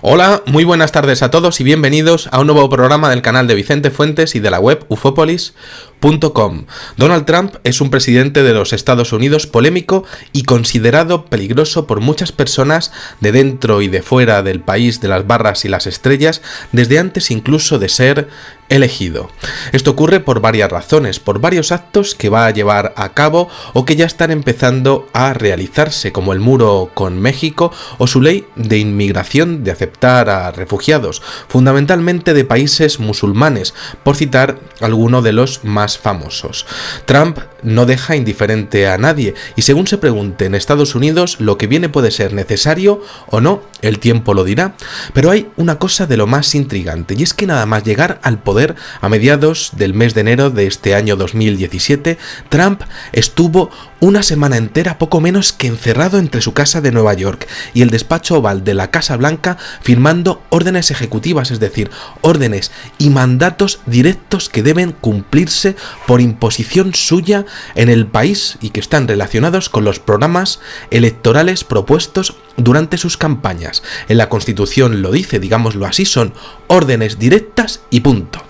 Hola, muy buenas tardes a todos y bienvenidos a un nuevo programa del canal de Vicente Fuentes y de la web ufopolis.com. Donald Trump es un presidente de los Estados Unidos polémico y considerado peligroso por muchas personas de dentro y de fuera del país de las barras y las estrellas, desde antes incluso de ser elegido. Esto ocurre por varias razones, por varios actos que va a llevar a cabo o que ya están empezando a realizarse, como el muro con México o su ley de inmigración de aceptar a refugiados, fundamentalmente de países musulmanes, por citar alguno de los más famosos. Trump no deja indiferente a nadie y según se pregunte en Estados Unidos, lo que viene puede ser necesario o no, el tiempo lo dirá, pero hay una cosa de lo más intrigante y es que nada más llegar al poder a mediados del mes de enero de este año 2017, Trump estuvo una semana entera poco menos que encerrado entre su casa de Nueva York y el despacho oval de la Casa Blanca firmando órdenes ejecutivas, es decir, órdenes y mandatos directos que deben cumplirse por imposición suya en el país y que están relacionados con los programas electorales propuestos durante sus campañas. En la Constitución lo dice, digámoslo así, son órdenes directas y punto.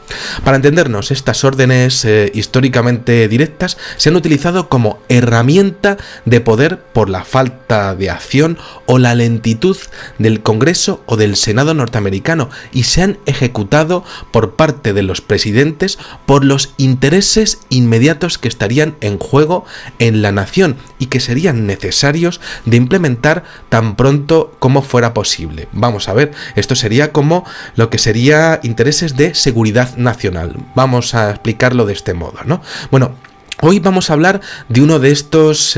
Para entendernos, estas órdenes históricamente directas se han utilizado como herramienta de poder por la falta de acción o la lentitud del Congreso o del Senado norteamericano y se han ejecutado por parte de los presidentes por los intereses inmediatos que estarían en juego en la nación y que serían necesarios de implementar tan pronto como fuera posible. Vamos a ver, esto sería como lo que sería intereses de seguridad nacional. Vamos a explicarlo de este modo, ¿no? Bueno, hoy vamos a hablar de uno de estos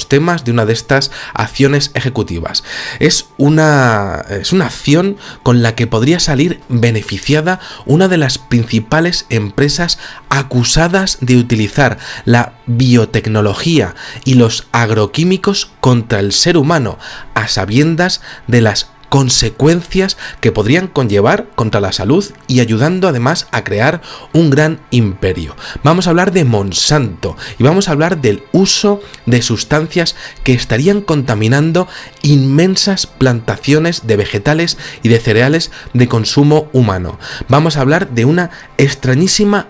temas, de una de estas acciones ejecutivas. Es una acción con la que podría salir beneficiada una de las principales empresas acusadas de utilizar la biotecnología y los agroquímicos contra el ser humano, a sabiendas de las consecuencias que podrían conllevar contra la salud y ayudando además a crear un gran imperio. Vamos a hablar de Monsanto y vamos a hablar del uso de sustancias que estarían contaminando inmensas plantaciones de vegetales y de cereales de consumo humano. Vamos a hablar de una extrañísima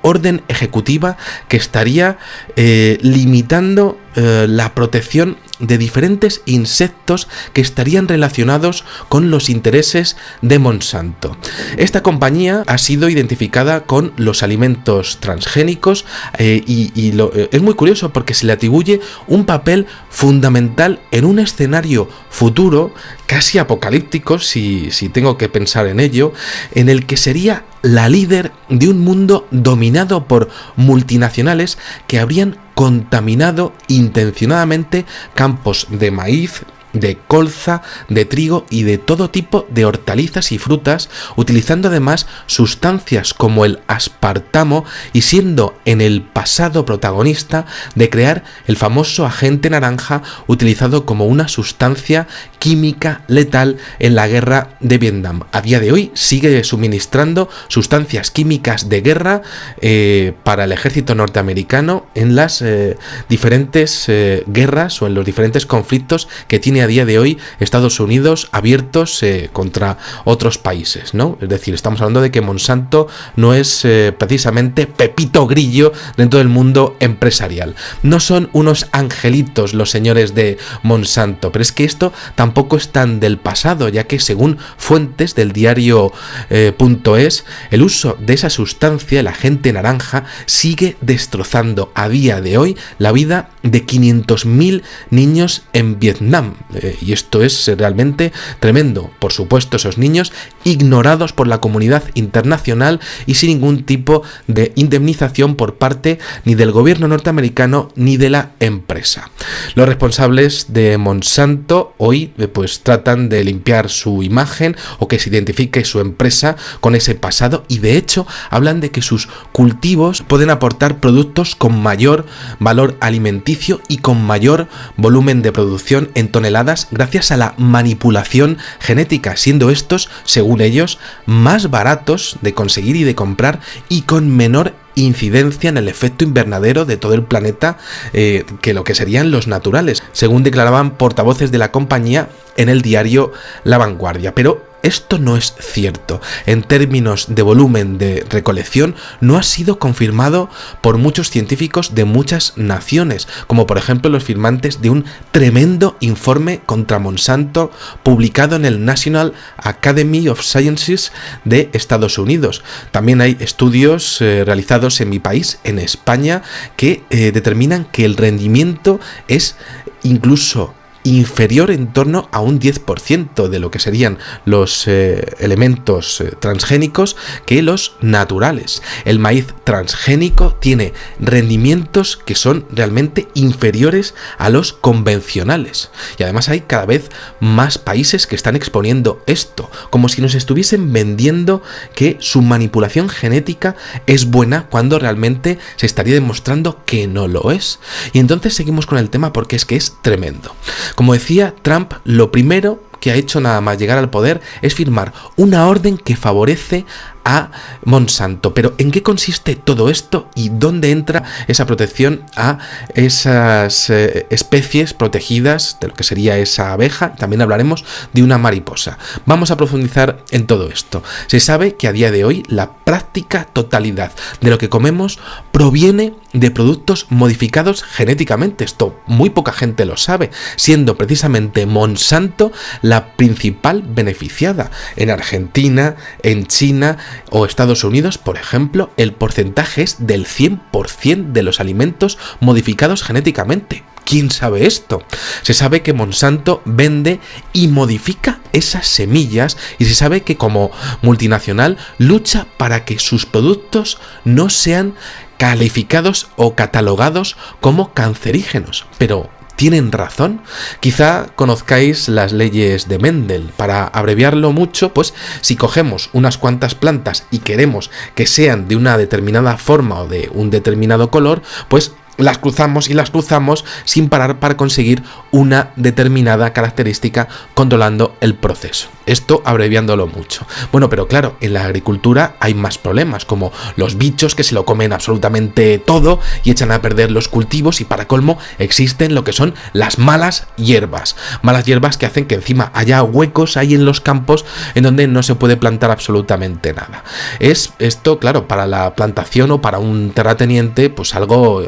orden ejecutiva que estaría limitando la protección de diferentes insectos que estarían relacionados con los intereses de Monsanto. Esta compañía ha sido identificada con los alimentos transgénicos es muy curioso porque se le atribuye un papel fundamental en un escenario futuro casi apocalíptico, si tengo que pensar en ello, en el que sería la líder de un mundo dominado por multinacionales que habrían contaminado intencionadamente campos de maíz, de colza, de trigo y de todo tipo de hortalizas y frutas, utilizando además sustancias como el aspartamo y siendo en el pasado protagonista de crear el famoso agente naranja utilizado como una sustancia química letal en la guerra de Vietnam. A día de hoy sigue suministrando sustancias químicas de guerra para el ejército norteamericano en las diferentes guerras o en los diferentes conflictos que tiene a día de hoy Estados Unidos abiertos contra otros países, ¿no? Es decir, estamos hablando de que Monsanto no es precisamente Pepito Grillo dentro del mundo empresarial. No son unos angelitos los señores de Monsanto, pero es que esto tampoco es tan del pasado, ya que según fuentes del diario .es, el uso de esa sustancia, el agente naranja, sigue destrozando a día de hoy la vida de 500.000 niños en Vietnam. Y esto es realmente tremendo. Por supuesto, esos niños ignorados por la comunidad internacional y sin ningún tipo de indemnización por parte ni del gobierno norteamericano ni de la empresa. Los responsables de Monsanto hoy pues tratan de limpiar su imagen o que se identifique su empresa con ese pasado y de hecho hablan de que sus cultivos pueden aportar productos con mayor valor alimenticio y con mayor volumen de producción en toneladas gracias a la manipulación genética, siendo estos, según ellos, más baratos de conseguir y de comprar y con menor incidencia en el efecto invernadero de todo el planeta que lo que serían los naturales, según declaraban portavoces de la compañía en el diario La Vanguardia. Pero esto no es cierto. En términos de volumen de recolección, no ha sido confirmado por muchos científicos de muchas naciones, como por ejemplo los firmantes de un tremendo informe contra Monsanto publicado en el National Academy of Sciences de Estados Unidos. También hay estudios realizados en mi país, en España, que determinan que el rendimiento es incluso inferior en torno a un 10% de lo que serían los elementos transgénicos que los naturales. El maíz transgénico tiene rendimientos que son realmente inferiores a los convencionales. Y además hay cada vez más países que están exponiendo esto, como si nos estuviesen vendiendo que su manipulación genética es buena cuando realmente se estaría demostrando que no lo es. Y entonces seguimos con el tema porque es que es tremendo. Como decía, Trump lo primero que ha hecho nada más llegar al poder es firmar una orden que favorece a Monsanto. Pero ¿en qué consiste todo esto y dónde entra esa protección a esas especies protegidas de lo que sería esa abeja? También hablaremos de una mariposa. Vamos a profundizar en todo esto. Se sabe que a día de hoy la práctica totalidad de lo que comemos proviene de productos modificados genéticamente. Esto muy poca gente lo sabe, siendo precisamente Monsanto la principal beneficiada. En Argentina, en China o Estados Unidos, por ejemplo, el porcentaje es del 100% de los alimentos modificados genéticamente. ¿Quién sabe esto? Se sabe que Monsanto vende y modifica esas semillas y se sabe que como multinacional lucha para que sus productos no sean calificados o catalogados como cancerígenos. Pero ¿tienen razón? Quizá conozcáis las leyes de Mendel. Para abreviarlo mucho, pues si cogemos unas cuantas plantas y queremos que sean de una determinada forma o de un determinado color, pues las cruzamos y las cruzamos sin parar para conseguir una determinada característica controlando el proceso. Esto abreviándolo mucho. Bueno, pero claro, en la agricultura hay más problemas, como los bichos que se lo comen absolutamente todo y echan a perder los cultivos, y para colmo existen lo que son las malas hierbas. Malas hierbas que hacen que encima haya huecos ahí en los campos en donde no se puede plantar absolutamente nada. Es esto, claro, para la plantación o para un terrateniente, pues algo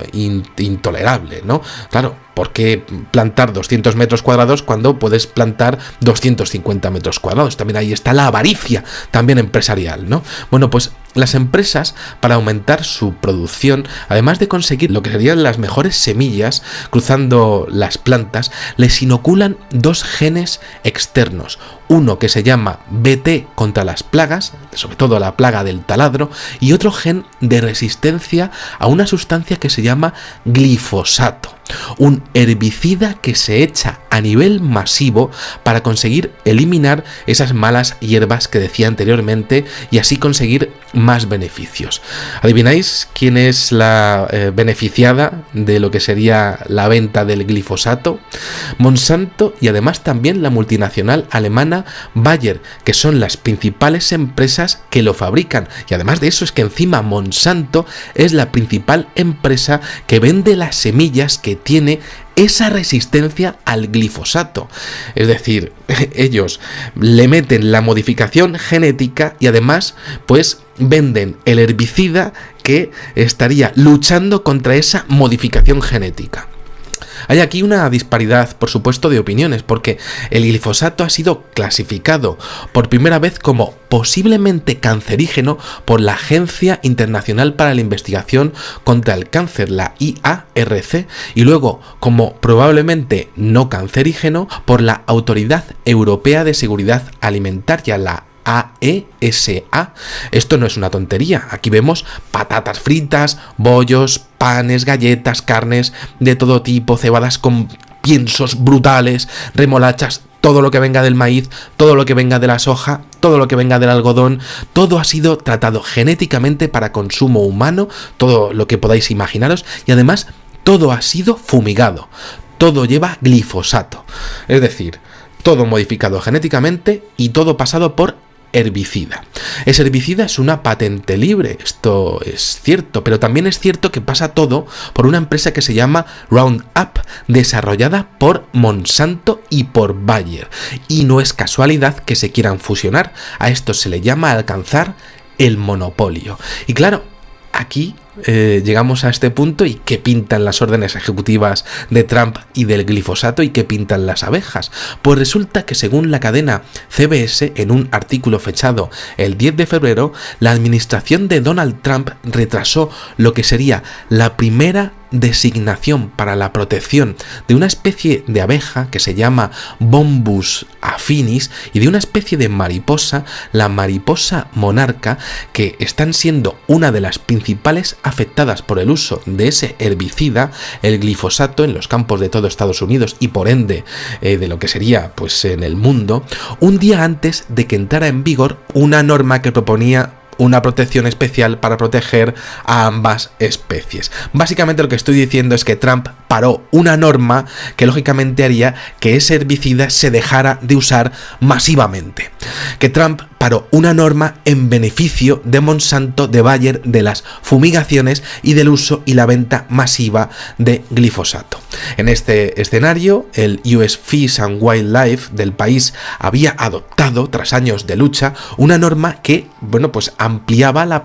intolerable, ¿no? Claro, ¿por qué plantar 200 metros cuadrados cuando puedes plantar 250 metros cuadrados? También ahí está la avaricia, también empresarial, ¿no? Bueno, pues las empresas, para aumentar su producción, además de conseguir lo que serían las mejores semillas cruzando las plantas, les inoculan dos genes externos. Uno que se llama BT contra las plagas, sobre todo la plaga del taladro, y otro gen de resistencia a una sustancia que se llama glifosato, un herbicida que se echa a nivel masivo para conseguir eliminar esas malas hierbas que decía anteriormente y así conseguir más beneficios. ¿Adivináis quién es la beneficiada de lo que sería la venta del glifosato? Monsanto y además también la multinacional alemana Bayer, que son las principales empresas que lo fabrican. Y además de eso es que encima Monsanto es la principal empresa que vende las semillas que tiene esa resistencia al glifosato. Es decir, ellos le meten la modificación genética y además pues venden el herbicida que estaría luchando contra esa modificación genética. Hay aquí una disparidad, por supuesto, de opiniones, porque el glifosato ha sido clasificado por primera vez como posiblemente cancerígeno por la Agencia Internacional para la Investigación contra el Cáncer, la IARC, y luego como probablemente no cancerígeno por la Autoridad Europea de Seguridad Alimentaria, la AESA. Esto no es una tontería. Aquí vemos patatas fritas, bollos, panes, galletas, carnes de todo tipo, cebadas con piensos brutales, remolachas, todo lo que venga del maíz, todo lo que venga de la soja, todo lo que venga del algodón, todo ha sido tratado genéticamente para consumo humano, todo lo que podáis imaginaros, y además todo ha sido fumigado, todo lleva glifosato, es decir, todo modificado genéticamente y todo pasado por herbicida. Ese herbicida es una patente libre, esto es cierto, pero también es cierto que pasa todo por una empresa que se llama Roundup, desarrollada por Monsanto y por Bayer. Y no es casualidad que se quieran fusionar, a esto se le llama alcanzar el monopolio. Y claro, aquí llegamos a este punto y ¿qué pintan las órdenes ejecutivas de Trump y del glifosato y qué pintan las abejas? Pues resulta que según la cadena CBS, en un artículo fechado el 10 de febrero, la administración de Donald Trump retrasó lo que sería la primera designación para la protección de una especie de abeja que se llama Bombus affinis y de una especie de mariposa, la mariposa monarca, que están siendo una de las principales afectadas por el uso de ese herbicida, el glifosato, en los campos de todo Estados Unidos y por ende de lo que sería pues en el mundo, un día antes de que entrara en vigor una norma que proponía una protección especial para proteger a ambas especies. Básicamente lo que estoy diciendo es que Trump paró una norma que lógicamente haría que ese herbicida se dejara de usar masivamente. Que Trump paró una norma en beneficio de Monsanto, de Bayer, de las fumigaciones y del uso y la venta masiva de glifosato. En este escenario, el US Fish and Wildlife del país había adoptado, tras años de lucha, una norma que, bueno, pues ampliaba la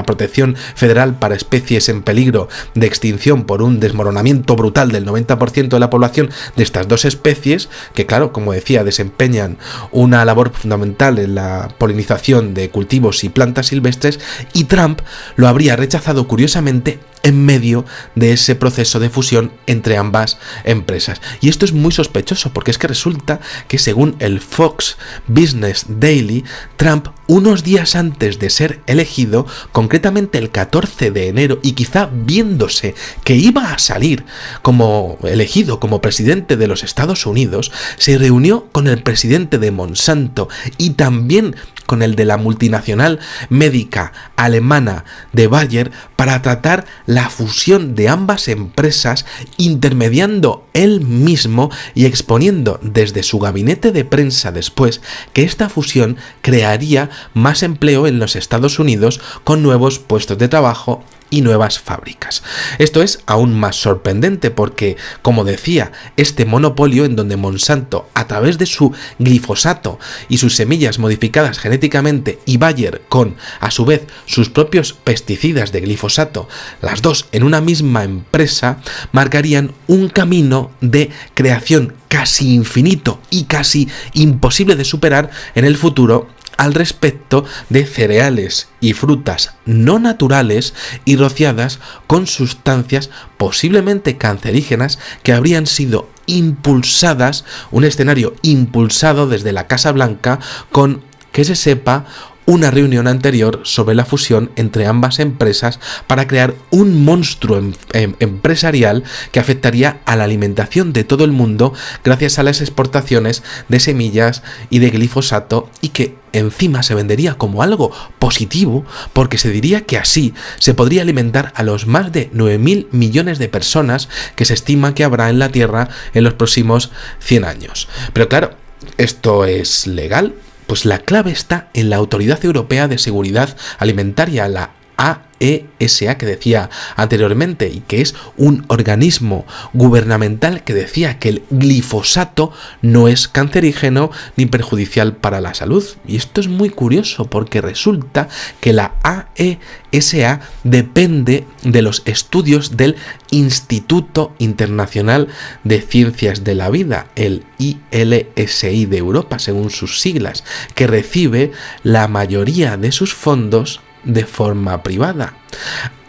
protección federal para especies en peligro de extinción por un desmoronamiento brutal del 90% de la población de estas dos especies, que claro, como decía, desempeñan una labor fundamental en la polinización de cultivos y plantas silvestres, y Trump lo habría rechazado curiosamente en medio de ese proceso de fusión entre ambas empresas. Y esto es muy sospechoso porque es que resulta que según el Fox Business Daily, Trump, unos días antes de ser elegido, concretamente el 14 de enero, y quizá viéndose que iba a salir como elegido como presidente de los Estados Unidos, se reunió con el presidente de Monsanto y también con el de la multinacional médica alemana de Bayer para tratar la fusión de ambas empresas, intermediando él mismo y exponiendo desde su gabinete de prensa después que esta fusión crearía más empleo en los Estados Unidos con nuevos puestos de trabajo y nuevas fábricas. Esto es aún más sorprendente porque, como decía, este monopolio en donde Monsanto, a través de su glifosato y sus semillas modificadas genéticamente, y Bayer con, a su vez, sus propios pesticidas de glifosato, las dos en una misma empresa, marcarían un camino de creación casi infinito y casi imposible de superar en el futuro al respecto de cereales y frutas no naturales y rociadas con sustancias posiblemente cancerígenas que habrían sido impulsadas, un escenario impulsado desde la Casa Blanca con, que se sepa, una reunión anterior sobre la fusión entre ambas empresas para crear un monstruo empresarial que afectaría a la alimentación de todo el mundo gracias a las exportaciones de semillas y de glifosato, y que encima se vendería como algo positivo porque se diría que así se podría alimentar a los más de 9.000 millones de personas que se estima que habrá en la Tierra en los próximos 100 años. Pero claro, ¿esto es legal? Pues la clave está en la Autoridad Europea de Seguridad Alimentaria, la AESA, que decía anteriormente, y que es un organismo gubernamental que decía que el glifosato no es cancerígeno ni perjudicial para la salud. Y esto es muy curioso porque resulta que la AESA depende de los estudios del Instituto Internacional de Ciencias de la Vida, el ILSI de Europa, según sus siglas, que recibe la mayoría de sus fondos de forma privada.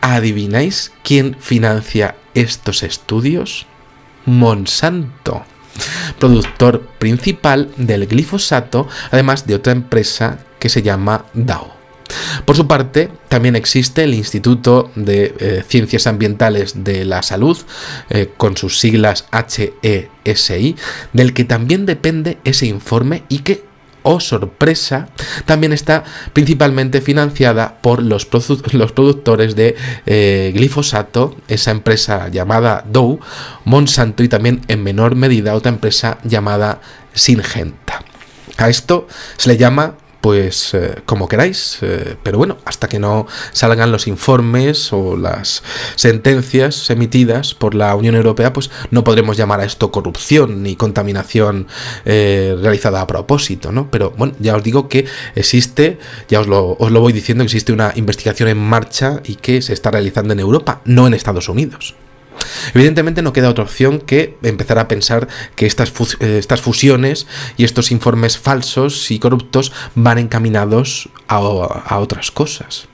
¿Adivináis quién financia estos estudios? Monsanto, productor principal del glifosato, además de otra empresa que se llama Dow. Por su parte, también existe el Instituto de Ciencias Ambientales de la Salud, con sus siglas HESI, del que también depende ese informe y que, oh sorpresa, también está principalmente financiada por los productores de glifosato, esa empresa llamada Dow, Monsanto y también en menor medida otra empresa llamada Syngenta. A esto se le llama pues como queráis, pero bueno, hasta que no salgan los informes o las sentencias emitidas por la Unión Europea, pues no podremos llamar a esto corrupción ni contaminación realizada a propósito, ¿no? Pero bueno, ya os digo que existe, ya os lo voy diciendo, que existe una investigación en marcha y que se está realizando en Europa, no en Estados Unidos. Evidentemente no queda otra opción que empezar a pensar que estas fusiones y estos informes falsos y corruptos van encaminados a otras cosas.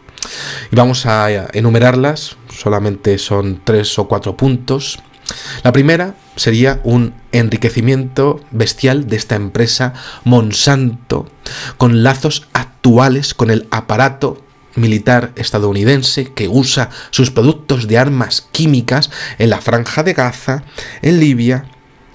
Y vamos a enumerarlas, solamente son 3 o 4 puntos. La primera sería un enriquecimiento bestial de esta empresa Monsanto, con lazos actuales con el aparato militar estadounidense que usa sus productos de armas químicas en la Franja de Gaza, en Libia,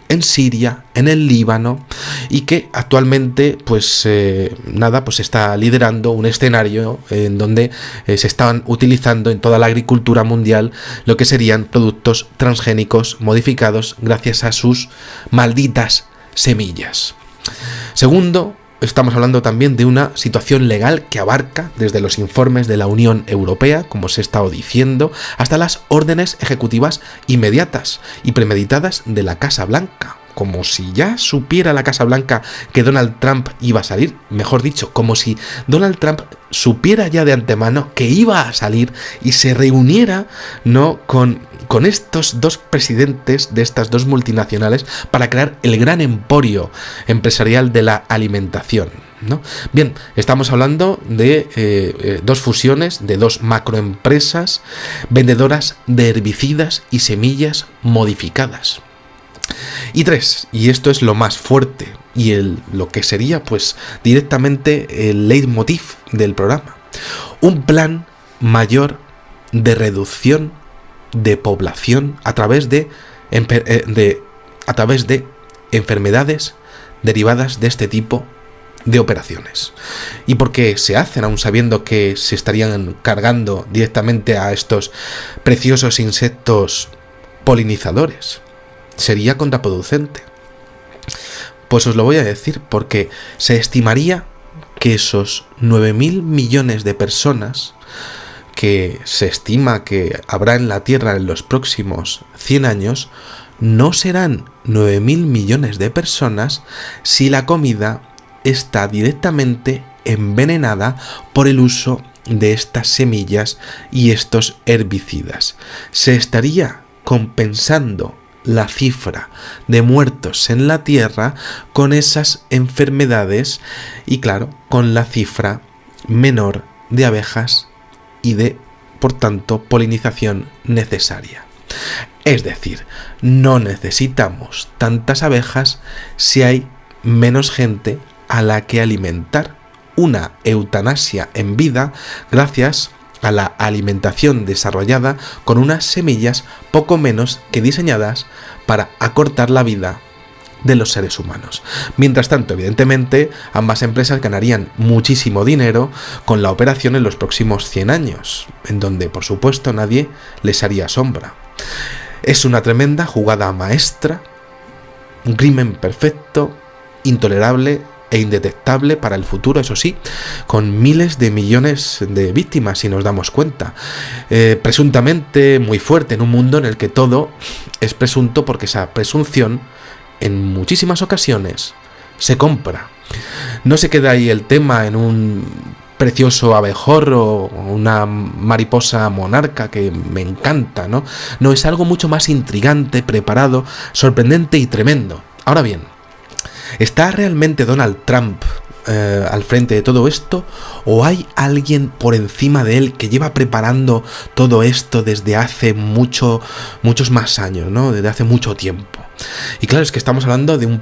en Siria, en el Líbano, y que actualmente pues está liderando un escenario en donde se están utilizando en toda la agricultura mundial lo que serían productos transgénicos modificados gracias a sus malditas semillas. Segundo, estamos hablando también de una situación legal que abarca desde los informes de la Unión Europea, como os he estado diciendo, hasta las órdenes ejecutivas inmediatas y premeditadas de la Casa Blanca. Como si ya supiera la Casa Blanca que Donald Trump iba a salir, mejor dicho, como si Donald Trump supiera ya de antemano que iba a salir y se reuniera, ¿no?, con estos dos presidentes de estas dos multinacionales para crear el gran emporio empresarial de la alimentación, ¿no? Bien, estamos hablando de dos fusiones de dos macroempresas vendedoras de herbicidas y semillas modificadas. Y 3, y esto es lo más fuerte y lo que sería pues directamente el leitmotiv del programa, un plan mayor de reducción de población a través de enfermedades derivadas de este tipo de operaciones. ¿Y por qué se hacen, aun sabiendo que se estarían cargando directamente a estos preciosos insectos polinizadores? Sería contraproducente. Pues os lo voy a decir, porque se estimaría que esos 9.000 millones de personas que se estima que habrá en la Tierra en los próximos 100 años, no serán 9.000 millones de personas si la comida está directamente envenenada por el uso de estas semillas y estos herbicidas. Se estaría compensando la cifra de muertos en la Tierra con esas enfermedades y, claro, con la cifra menor de abejas y de, por tanto, polinización necesaria. Es decir, no necesitamos tantas abejas si hay menos gente a la que alimentar. Una eutanasia en vida gracias a la alimentación desarrollada con unas semillas poco menos que diseñadas para acortar la vida de los seres humanos. Mientras tanto, evidentemente, ambas empresas ganarían muchísimo dinero con la operación en los próximos 100 años, en donde, por supuesto, nadie les haría sombra. Es una tremenda jugada maestra, un crimen perfecto, intolerable e indetectable para el futuro, eso sí, con miles de millones de víctimas, si nos damos cuenta. Presuntamente muy fuerte en un mundo en el que todo es presunto, porque esa presunción en muchísimas ocasiones se compra. No se queda ahí el tema en un precioso abejorro o una mariposa monarca que me encanta, ¿no? No, es algo mucho más intrigante, preparado, sorprendente y tremendo. Ahora bien, ¿está realmente Donald Trump al frente de todo esto? ¿O hay alguien por encima de él que lleva preparando todo esto desde hace muchos más años, ¿no? Desde hace mucho tiempo? Y claro, es que estamos hablando de un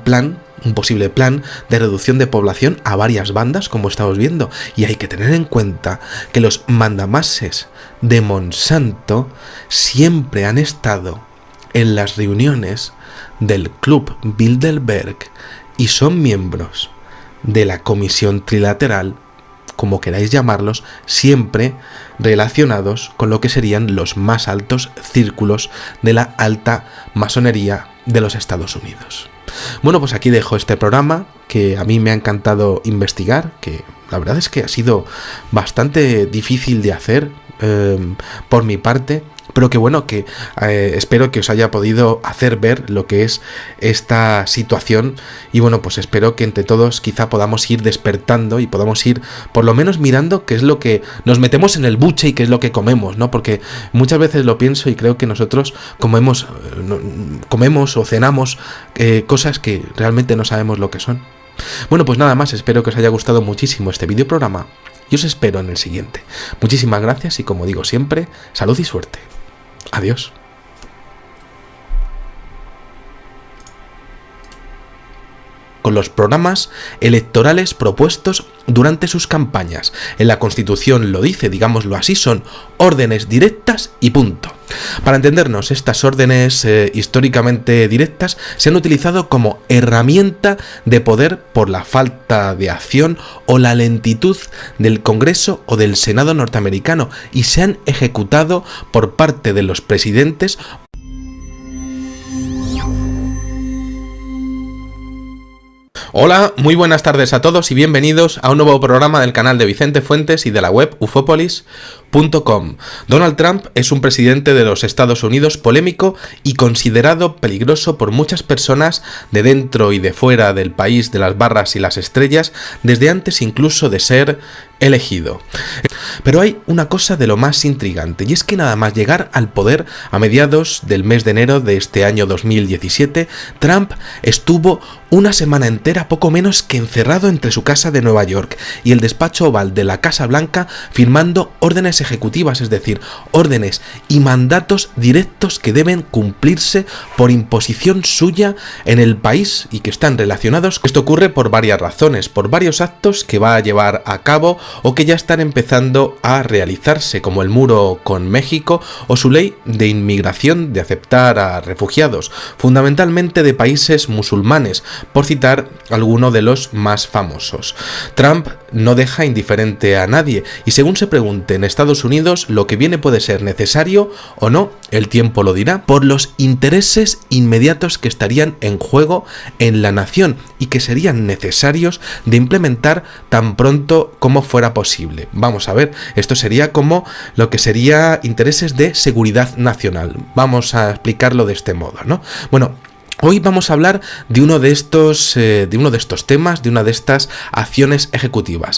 posible plan de reducción de población a varias bandas, como estamos viendo. Y hay que tener en cuenta que los mandamases de Monsanto siempre han estado en las reuniones del Club Bilderberg y son miembros de la Comisión Trilateral, como queráis llamarlos, siempre relacionados con lo que serían los más altos círculos de la alta masonería de los Estados Unidos. Bueno, pues aquí dejo este programa que a mí me ha encantado investigar, que La verdad es que ha sido bastante difícil de hacer por mi parte, pero que bueno, que espero que os haya podido hacer ver lo que es esta situación, y bueno, pues espero que entre todos quizá podamos ir despertando y podamos ir por lo menos mirando qué es lo que nos metemos en el buche y qué es lo que comemos, ¿no? Porque muchas veces lo pienso y creo que nosotros comemos o cenamos cosas que realmente no sabemos lo que son. Bueno, pues nada más, espero que os haya gustado muchísimo este videoprograma y os espero en el siguiente. Muchísimas gracias y, como digo siempre, salud y suerte. Adiós. Con los programas electorales propuestos durante sus campañas. En la Constitución lo dice, digámoslo así, son órdenes directas y punto. Para entendernos, estas órdenes históricamente directas se han utilizado como herramienta de poder por la falta de acción o la lentitud del Congreso o del Senado norteamericano, y se han ejecutado por parte de los presidentes. Hola, muy buenas tardes a todos y bienvenidos a un nuevo programa del canal de Vicente Fuentes y de la web ufopolis.com. Donald Trump es un presidente de los Estados Unidos polémico y considerado peligroso por muchas personas de dentro y de fuera del país de las barras y las estrellas, desde antes incluso de ser elegido. Pero hay una cosa de lo más intrigante, y es que nada más llegar al poder a mediados del mes de enero de este año 2017, Trump estuvo una semana entera poco menos que encerrado entre su casa de Nueva York y el despacho oval de la Casa Blanca, firmando órdenes ejecutivas, es decir, órdenes y mandatos directos que deben cumplirse por imposición suya en el país y que están relacionados. Esto ocurre por varias razones, por varios actos que va a llevar a cabo o que ya están empezando a realizarse, como el muro con México o su ley de inmigración de aceptar a refugiados, fundamentalmente de países musulmanes, por citar alguno de los más famosos. Trump no deja indiferente a nadie, y según se pregunte en Estados Unidos, lo que viene puede ser necesario o no, el tiempo lo dirá, por los intereses inmediatos que estarían en juego en la nación y que serían necesarios de implementar tan pronto como fuera posible. Vamos a ver, esto sería como lo que sería intereses de seguridad nacional. Vamos a explicarlo de este modo, ¿no? Bueno, hoy vamos a hablar de uno de estos temas, de una de estas acciones ejecutivas.